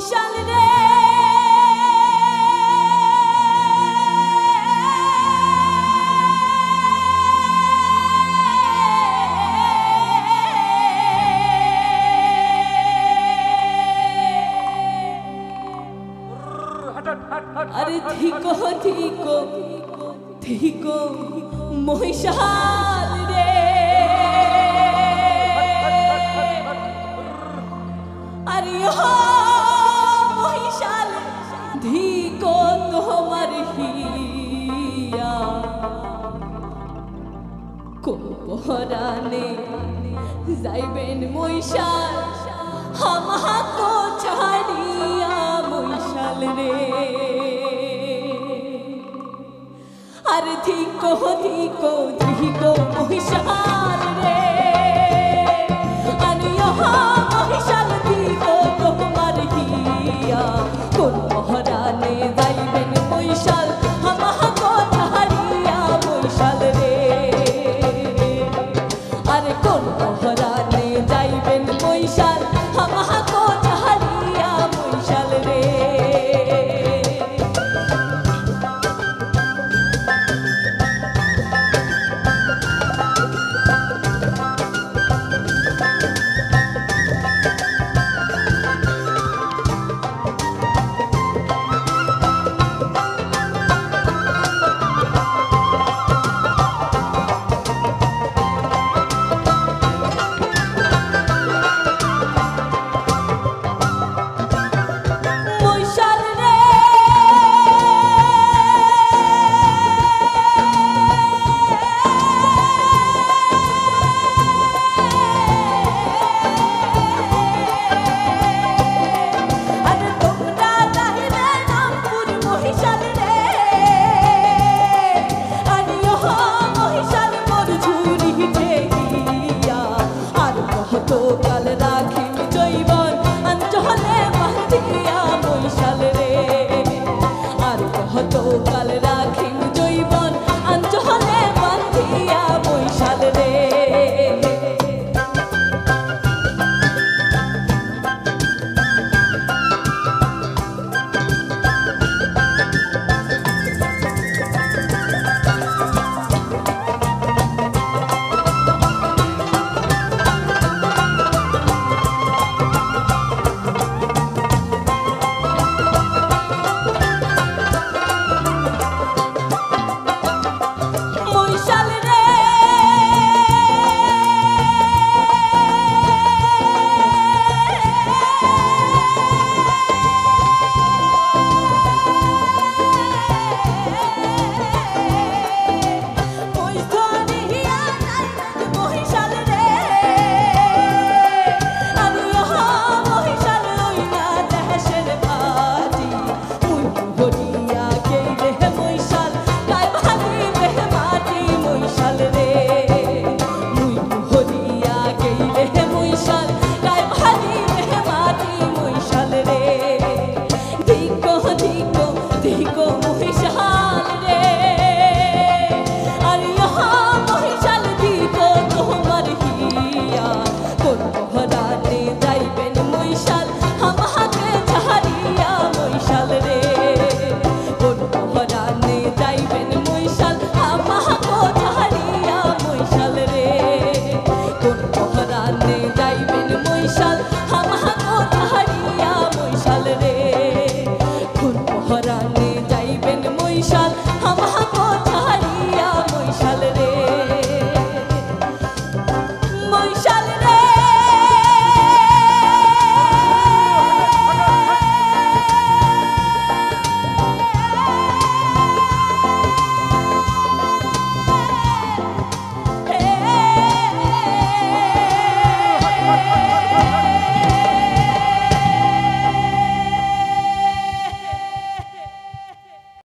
মহিষাল রে अरे धिको धिको धिको মহিষাল রে अरे हो মহিষাল ধিको তোমার হিয়া কোন পরানে যাইবেন মহিষাল আমাকে ছাড়িয়া মহিষাল রে अरे धिको धिको धिको মহিষাল রে अरे यहाँ মহিষাল ধিको তোমার হিয়া কোন মহারানে যাইবেন মহিষাল আমাকে ছাড়িয়া মহিষাল রে अरे কোন মহারানে যাইবেন মহিষাল আমাকে